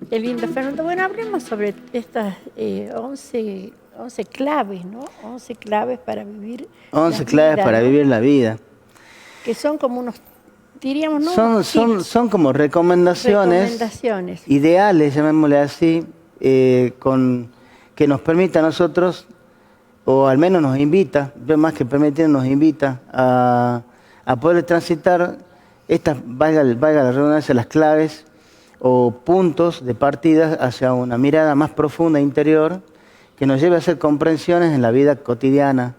Qué lindo, Fernando. Bueno, hablemos sobre estas 11 claves, ¿no? 11 claves para vivir 11 la claves vida, para ¿no? vivir la vida. Que son como unos, diríamos, ¿no? Unos tips, Son como recomendaciones ideales, llamémosle así, que nos permita a nosotros, o al menos nos invita, más que permitir, nos invita a poder transitar estas, valga la redundancia, las claves o puntos de partida hacia una mirada más profunda interior que nos lleve a hacer comprensiones en la vida cotidiana.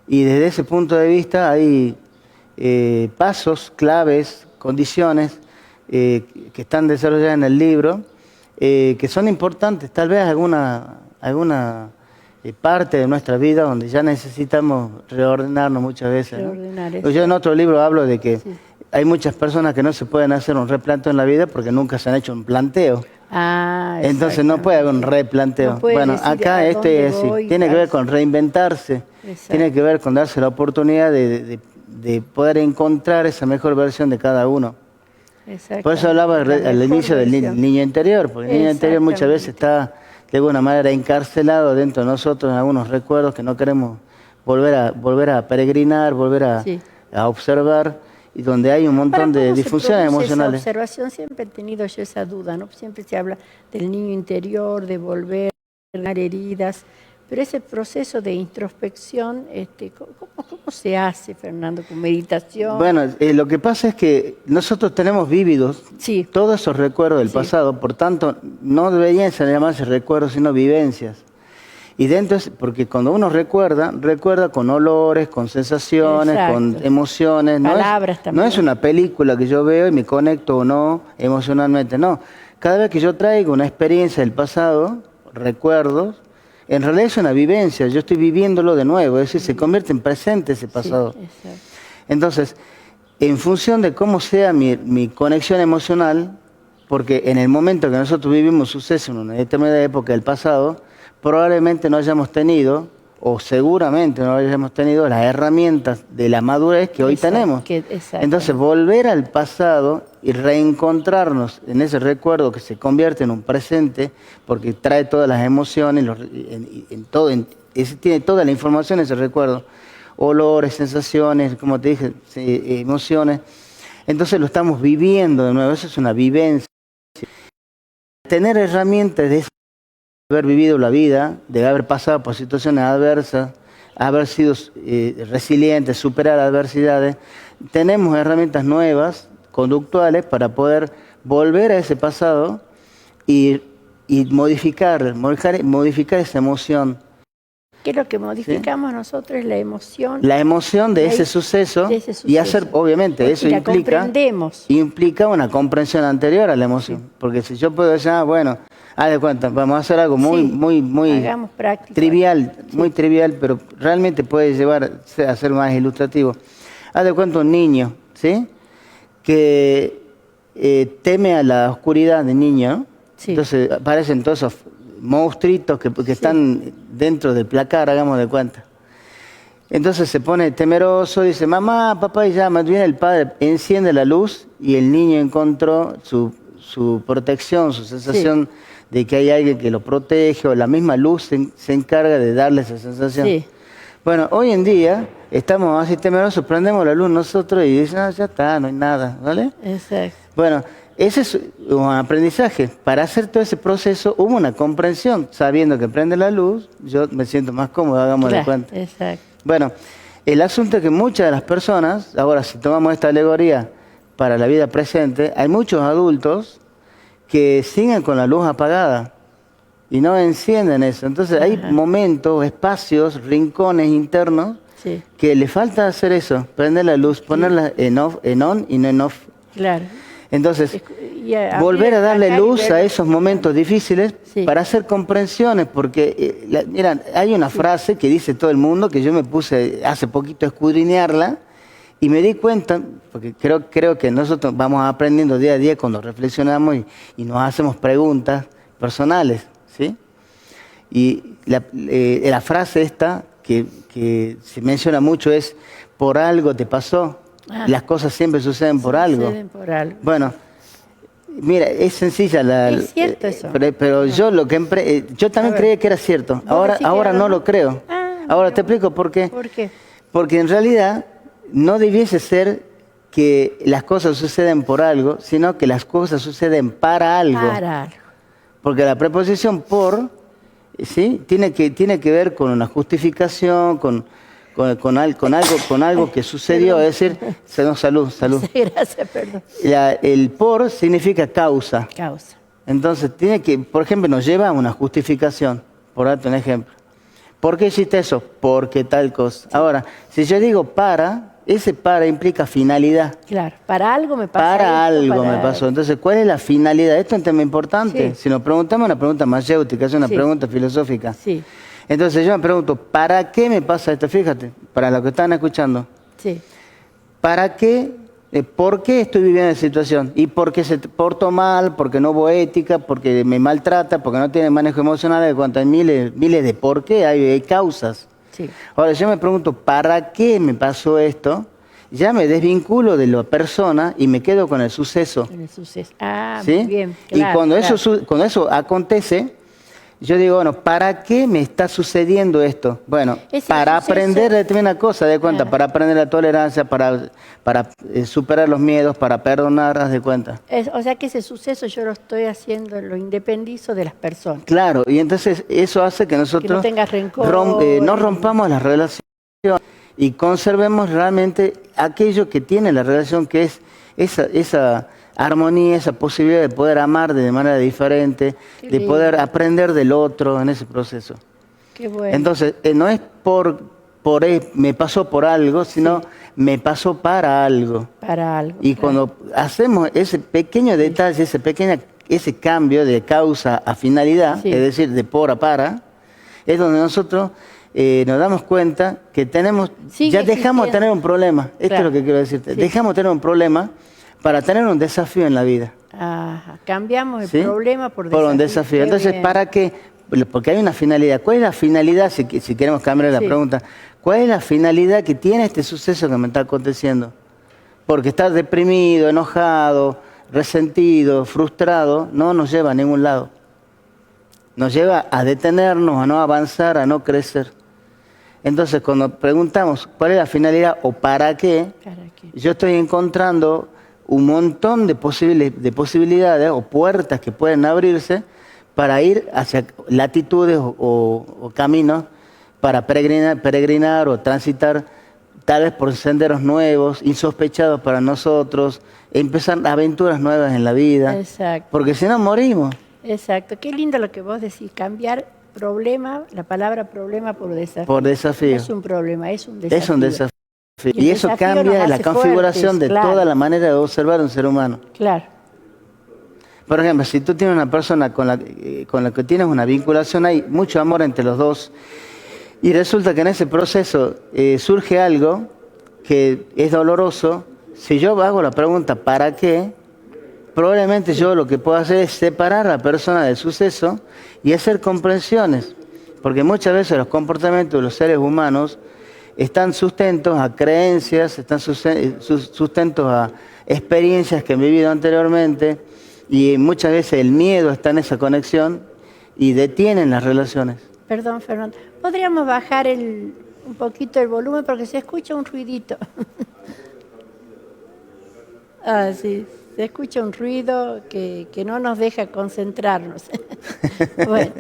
Y desde ese punto de vista hay pasos, claves, condiciones que están desarrolladas en el libro, que son importantes, tal vez alguna parte de nuestra vida donde ya necesitamos reordenarnos muchas veces, ¿no? reordenar eso. Yo en otro libro hablo de que Sí. hay muchas personas que no se pueden hacer un replanteo en la vida porque nunca se han hecho un planteo. Ah, Entonces no puede haber un replanteo. No puede Bueno, decir acá a esto dónde es así. voy, Tiene que ver con reinventarse. Exacto. Tiene que ver con darse la oportunidad de poder encontrar esa mejor versión de cada uno. Por eso hablaba al inicio del niño interior, porque el niño interior muchas veces está de alguna manera encarcelado dentro de nosotros en algunos recuerdos que no queremos volver a peregrinar, volver a observar, y donde hay un montón de disfunciones emocionales. Esa observación, siempre he tenido yo esa duda, ¿no? Siempre se habla del niño interior, de volver a sanar heridas, pero ese proceso de introspección, ¿cómo se hace, Fernando, con meditación? Bueno, lo que pasa es que nosotros tenemos vívidos todos esos recuerdos del pasado, por tanto, no deberían llamarse recuerdos, sino vivencias. Y dentro porque cuando uno recuerda con olores, con sensaciones, con emociones. Palabras no es una película que yo veo y me conecto o no emocionalmente, no. Cada vez que yo traigo una experiencia del pasado, recuerdos, en realidad es una vivencia, yo estoy viviéndolo de nuevo, es decir, se convierte en presente ese pasado. Entonces, en función de cómo sea mi conexión emocional, porque en el momento que nosotros vivimos suceso en una determinada época del pasado, probablemente no hayamos tenido, o seguramente no hayamos tenido, las herramientas de la madurez que hoy tenemos. Entonces, volver al pasado y reencontrarnos en ese recuerdo que se convierte en un presente, porque trae todas las emociones, tiene toda la información ese recuerdo, olores, sensaciones, como te dije, emociones. Entonces lo estamos viviendo de nuevo, eso es una vivencia. Tener herramientas de haber vivido la vida, de haber pasado por situaciones adversas, haber sido resilientes, superar adversidades. Tenemos herramientas nuevas, conductuales, para poder volver a ese pasado y modificar esa emoción. Que lo que modificamos nosotros es la emoción. La emoción de ese suceso, y hacer, obviamente, eso implica una comprensión anterior a la emoción. Porque si yo puedo decir, bueno, haz de cuenta, vamos a hacer algo muy trivial, muy trivial, pero realmente puede llevar a ser más ilustrativo. Haz de cuenta un niño, ¿sí? Que teme a la oscuridad de niño, ¿no? Entonces aparecen todos esos monstruitos que están dentro del placar, hagamos de cuenta. Entonces se pone temeroso, dice, mamá, papá, y llama, viene el padre, enciende la luz y el niño encontró su protección, su sensación de que hay alguien que lo protege, o la misma luz se encarga de darle esa sensación. Bueno, hoy en día estamos así temerosos, prendemos la luz nosotros y dicen, ya está, no hay nada, ¿vale? Exacto. Bueno, ese es un aprendizaje. Para hacer todo ese proceso hubo una comprensión. Sabiendo que prende la luz, yo me siento más cómodo, hagamos de cuenta. Exacto. Bueno, el asunto es que muchas de las personas, ahora si tomamos esta alegoría para la vida presente, hay muchos adultos que siguen con la luz apagada y no encienden eso. Entonces hay momentos, espacios, rincones internos que le falta hacer eso, prender la luz, ponerla en on y no en off. Claro. Entonces, volver a darle luz a esos momentos difíciles para hacer comprensiones, porque, mira, hay una frase que dice todo el mundo, que yo me puse hace poquito a escudriñarla, y me di cuenta, porque creo que nosotros vamos aprendiendo día a día cuando reflexionamos y nos hacemos preguntas personales, ¿sí? Y la frase esta que se menciona mucho es por algo te pasó. Las cosas siempre suceden por algo. Suceden por algo. Bueno, mira, es sencilla es cierto eso. Pero yo también creía que era cierto. Ahora no lo creo. Ahora te explico por qué. ¿Por qué? Porque en realidad no debiese ser que las cosas suceden por algo, sino que las cosas suceden para algo. Para algo. Porque la preposición por, ¿sí? tiene que ver con una justificación, con algo que sucedió, es decir, salud. Sí, gracias, perdón. El por significa causa. Causa. Entonces, por ejemplo, nos lleva a una justificación, por darte un ejemplo. ¿Por qué hiciste eso? Porque tal cosa. Sí. Ahora, si yo digo ese para implica finalidad. Claro, para algo me pasó. Para algo me pasó. Entonces, ¿cuál es la finalidad? Esto es un tema importante. Sí. Si nos preguntamos una pregunta mayéutica, es una pregunta filosófica. Sí. Entonces yo me pregunto, ¿para qué me pasa esto? Fíjate, para los que están escuchando. Sí. ¿Para qué? ¿Por qué estoy viviendo esa situación? ¿Y por qué se porto mal? ¿Porque no hubo ética? ¿Porque me maltrata? ¿Porque no tiene manejo emocional? De cuanto hay miles de por qué, hay causas. Sí. Ahora yo me pregunto, ¿para qué me pasó esto? Ya me desvinculo de la persona y me quedo con el suceso. Con el suceso. ¿Sí? Muy bien. Claro, y cuando eso acontece, yo digo, bueno, ¿para qué me está sucediendo esto? Bueno, para aprender determinada cosa, de cuenta, para aprender la tolerancia, para superar los miedos, para perdonar, haz de cuenta. O sea que ese suceso yo lo estoy haciendo, lo independizo de las personas. Claro, y entonces eso hace que nosotros que no tengas rencor, no rompamos las relaciones y conservemos realmente aquello que tiene la relación, que es esa armonía, esa posibilidad de poder amar de manera diferente, de poder aprender del otro en ese proceso. Qué bueno. Entonces, no es me pasó por algo, sino me pasó para algo. Para algo. Y cuando hacemos ese pequeño detalle, ese cambio de causa a finalidad, es decir, de por a para, es donde nosotros nos damos cuenta que dejamos de tener un problema. Esto es lo que quiero decirte. Dejamos de tener un problema para tener un desafío en la vida. Ajá. Cambiamos el problema por un desafío. Entonces, ¿para qué? Porque hay una finalidad. ¿Cuál es la finalidad, si queremos cambiar la pregunta? ¿Cuál es la finalidad que tiene este suceso que me está aconteciendo? Porque estar deprimido, enojado, resentido, frustrado, no nos lleva a ningún lado. Nos lleva a detenernos, a no avanzar, a no crecer. Entonces, cuando preguntamos cuál es la finalidad o para qué, yo estoy encontrando un montón de posibilidades o puertas que pueden abrirse para ir hacia latitudes o caminos para peregrinar o transitar tal vez por senderos nuevos, insospechados para nosotros, empezar aventuras nuevas en la vida. Exacto. Porque si no, morimos. Exacto. Qué lindo lo que vos decís, cambiar problema, la palabra problema por desafío. Por desafío. No es un problema, es un desafío. Es un desafío. Y eso cambia la configuración de toda la manera de observar a un ser humano. Claro. Por ejemplo, si tú tienes una persona con la que tienes una vinculación, hay mucho amor entre los dos, y resulta que en ese proceso surge algo que es doloroso. Si yo hago la pregunta ¿para qué?, probablemente yo lo que puedo hacer es separar a la persona del suceso y hacer comprensiones. Porque muchas veces los comportamientos de los seres humanos están sustentos a creencias, están sustentos a experiencias que han vivido anteriormente, y muchas veces el miedo está en esa conexión y detienen las relaciones. Perdón, Fernando, ¿podríamos bajar un poquito el volumen porque se escucha un ruidito? Sí, se escucha un ruido que no nos deja concentrarnos. Bueno,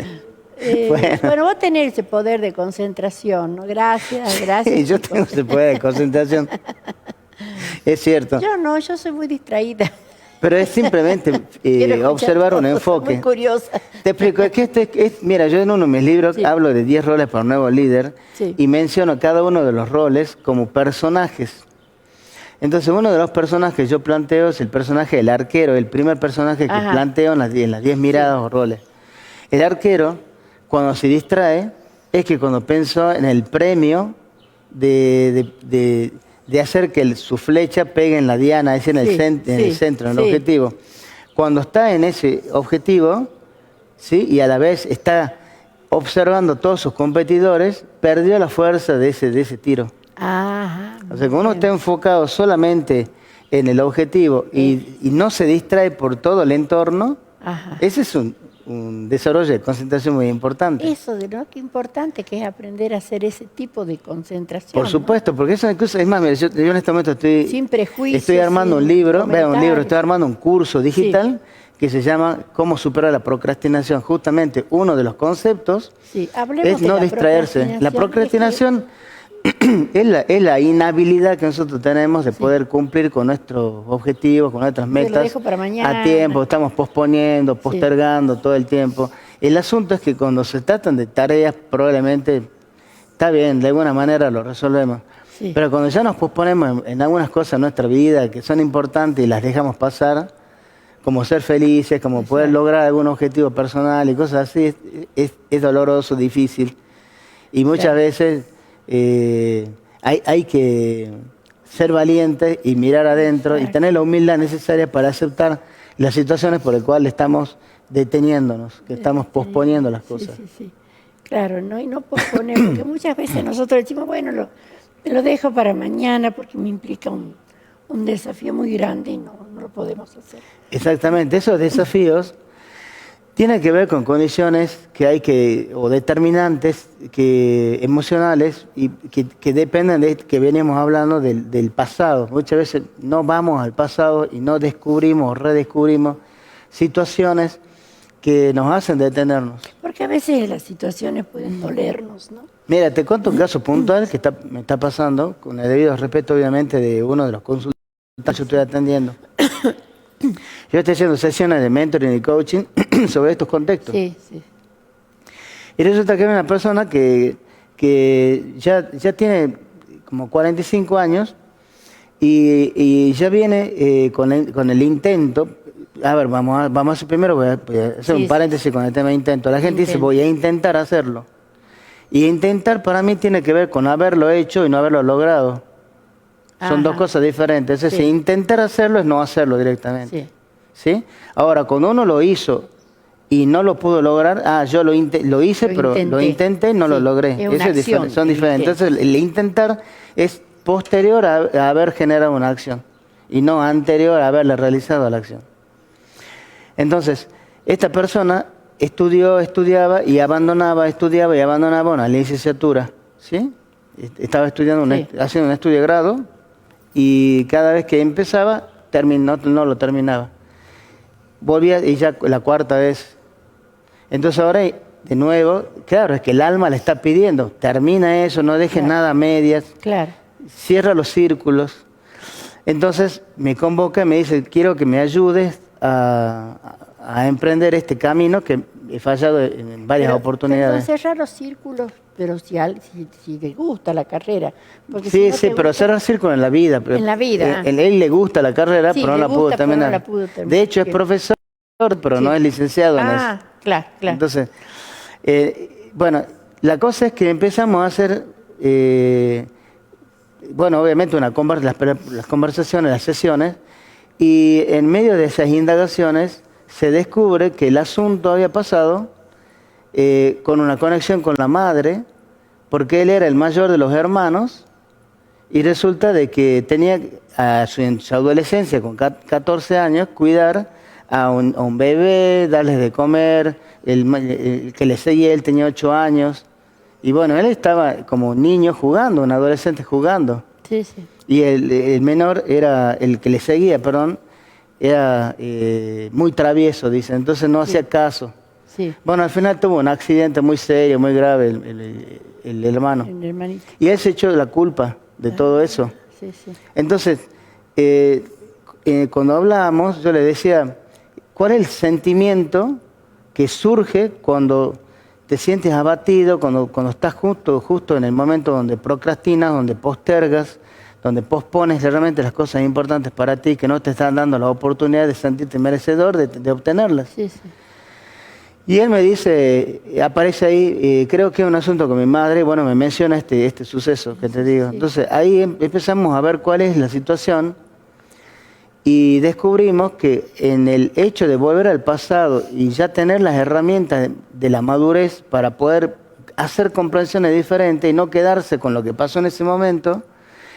vos tenés ese poder de concentración, ¿no? Gracias. Sí, yo tengo ese poder de concentración. Es cierto. Yo no, yo soy muy distraída. Pero es simplemente observar un enfoque. Muy curiosa. Te explico, mira, yo en uno de mis libros hablo de 10 roles para un nuevo líder y menciono cada uno de los roles como personajes. Entonces, uno de los personajes que yo planteo es el personaje del arquero, el primer personaje que planteo en las 10 miradas o roles. El arquero, cuando se distrae, es que cuando pensó en el premio de hacer que su flecha pegue en la diana, es en el centro, en el objetivo. Cuando está en ese objetivo, ¿sí?, y a la vez está observando todos sus competidores, perdió la fuerza de ese tiro. Ajá, o sea, cuando uno está enfocado solamente en el objetivo y no se distrae por todo el entorno, ajá, ese es un desarrollo de concentración muy importante. Eso, ¿no? Qué importante que es aprender a hacer ese tipo de concentración. Por supuesto, ¿no? Porque eso incluso, es más, mira, yo en este momento sin prejuicios, estoy armando un libro, estoy armando un curso digital, sí, que se llama Cómo superar la procrastinación. Justamente uno de los conceptos es no distraerse. La procrastinación es la inhabilidad que nosotros tenemos de poder cumplir con nuestros objetivos, con nuestras metas lo dejo para mañana, a tiempo. Estamos posponiendo, postergando todo el tiempo. El asunto es que cuando se tratan de tareas, probablemente está bien, de alguna manera lo resolvemos. Sí. Pero cuando ya nos posponemos en algunas cosas en nuestra vida que son importantes y las dejamos pasar, como ser felices, como poder lograr algún objetivo personal y cosas así, es doloroso, difícil. Y muchas veces hay que ser valientes y mirar adentro y tener la humildad necesaria para aceptar las situaciones por las cuales estamos deteniéndonos, que estamos posponiendo las cosas. Sí. Claro, ¿no? Y no posponer, porque muchas veces nosotros decimos, bueno, me lo dejo para mañana porque me implica un desafío muy grande y no lo podemos hacer. Exactamente, esos desafíos tienen que ver con condiciones o determinantes emocionales y que dependen de que venimos hablando del pasado. Muchas veces no vamos al pasado y no descubrimos o redescubrimos situaciones que nos hacen detenernos. Porque a veces las situaciones pueden dolernos, ¿no? Mira, te cuento un caso puntual que me está pasando, con el debido respeto obviamente de uno de los consultantes que yo estoy atendiendo. Yo estoy haciendo sesiones de mentoring y coaching sobre estos contextos. Sí. Y resulta que hay una persona que ya tiene como 45 años y ya viene con el intento. A ver, vamos a hacer primero, voy a hacer un paréntesis con el tema de intento. La gente dice, voy a intentar hacerlo. Y intentar para mí tiene que ver con haberlo hecho y no haberlo logrado. Son dos cosas diferentes. Es decir, intentar hacerlo es no hacerlo directamente. ¿Sí? Ahora, cuando uno lo hizo y no lo pudo lograr, yo lo hice, pero lo intenté y no lo logré. Son diferentes. Entonces, el intentar es posterior a haber generado una acción y no anterior a haberle realizado la acción. Entonces, esta persona estudiaba y abandonaba una licenciatura. ¿Sí? Estaba estudiando haciendo un estudio de grado y cada vez que empezaba, no lo terminaba. Volvía y ya la cuarta vez. Entonces ahora, de nuevo, claro, es que el alma le está pidiendo, termina eso, no dejes nada a medias, cierra los círculos. Entonces me convoca y me dice, quiero que me ayudes a emprender este camino que he fallado en varias oportunidades. Pero cerrar los círculos, pero si le gusta la carrera. Porque pero cerrar círculos en la vida. Pero en la vida. Él le gusta la carrera, pero no la pudo terminar. De hecho, es profesor, pero no es licenciado en eso. Claro. Entonces, bueno, la cosa es que empezamos a hacer, obviamente las conversaciones, las sesiones, y en medio de esas indagaciones se descubre que el asunto había pasado con una conexión con la madre, porque él era el mayor de los hermanos, y resulta de que tenía en su adolescencia, con 14 años, cuidar a un bebé, darles de comer, el que le seguía él tenía 8 años, y bueno, él estaba como niño jugando, un adolescente jugando. Sí. Y el menor el que le seguía, era muy travieso, dice, entonces no hacía caso. Sí. Bueno, al final tuvo un accidente muy serio, muy grave el hermano. El hermanito. Y él se echó la culpa de todo eso. Sí. Entonces, cuando hablábamos, yo le decía, ¿cuál es el sentimiento que surge cuando te sientes abatido, cuando estás justo en el momento donde procrastinas, donde postergas, donde pospones realmente las cosas importantes para ti, que no te están dando la oportunidad de sentirte merecedor de obtenerlas? Sí. Y él me dice, aparece ahí, creo que es un asunto con mi madre, bueno, me menciona este suceso que te digo. Entonces ahí empezamos a ver cuál es la situación Y descubrimos que en el hecho de volver al pasado y ya tener las herramientas de la madurez para poder hacer comprensiones diferentes y no quedarse con lo que pasó en ese momento,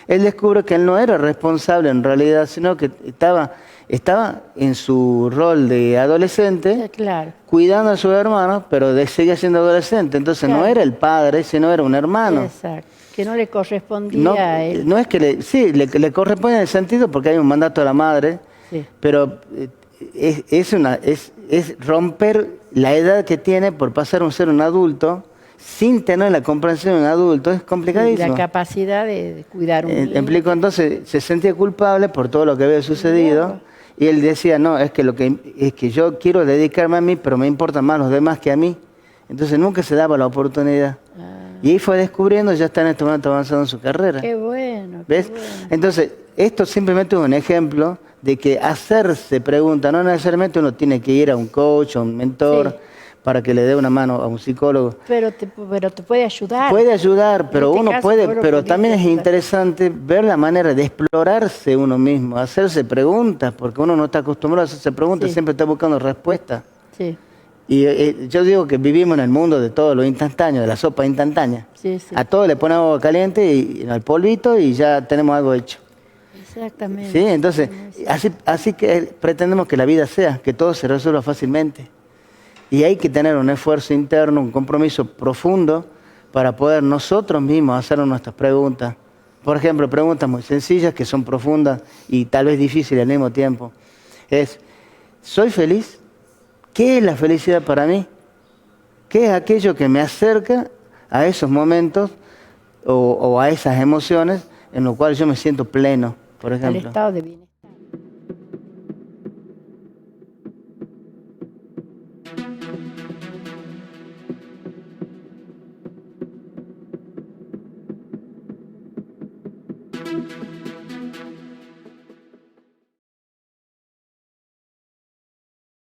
él descubre que él no era responsable en realidad, sino que estaba en su rol de adolescente, claro, cuidando a sus hermanos, pero seguía siendo adolescente. Entonces no era el padre, sino era un hermano. Exacto. Que no le correspondía a él. No es que le corresponde en el sentido porque hay un mandato de la madre, pero es romper la edad que tiene por pasar a ser un adulto sin tener la comprensión de un adulto. Es complicadísimo. La capacidad de cuidar un niño. Explico, entonces se sentía culpable por todo lo que había sucedido y él decía, no, es que yo quiero dedicarme a mí, pero me importan más los demás que a mí. Entonces nunca se daba la oportunidad. Y ahí fue descubriendo, ya está en este momento avanzando en su carrera. Qué bueno. ¿Ves? Qué bueno. Entonces, esto simplemente es un ejemplo de que hacerse preguntas, no necesariamente uno tiene que ir a un coach o un mentor para que le dé una mano a un psicólogo. Pero te puede ayudar. Puede ayudar, pero pero también es interesante ver la manera de explorarse uno mismo, hacerse preguntas, porque uno no está acostumbrado a hacerse preguntas, siempre está buscando respuestas. Sí. Y yo digo que vivimos en el mundo de todo lo instantáneo, de la sopa instantánea. A todo le ponemos agua caliente y al polvito y ya tenemos algo hecho. Exactamente. ¿Sí? Entonces, así que pretendemos que la vida sea, que todo se resuelva fácilmente. Y hay que tener un esfuerzo interno, un compromiso profundo para poder nosotros mismos hacernos nuestras preguntas. Por ejemplo, preguntas muy sencillas que son profundas y tal vez difíciles al mismo tiempo. ¿Soy feliz? ¿Qué es la felicidad para mí? ¿Qué es aquello que me acerca a esos momentos o a esas emociones en los cuales yo me siento pleno, por ejemplo? Al estado de bienestar.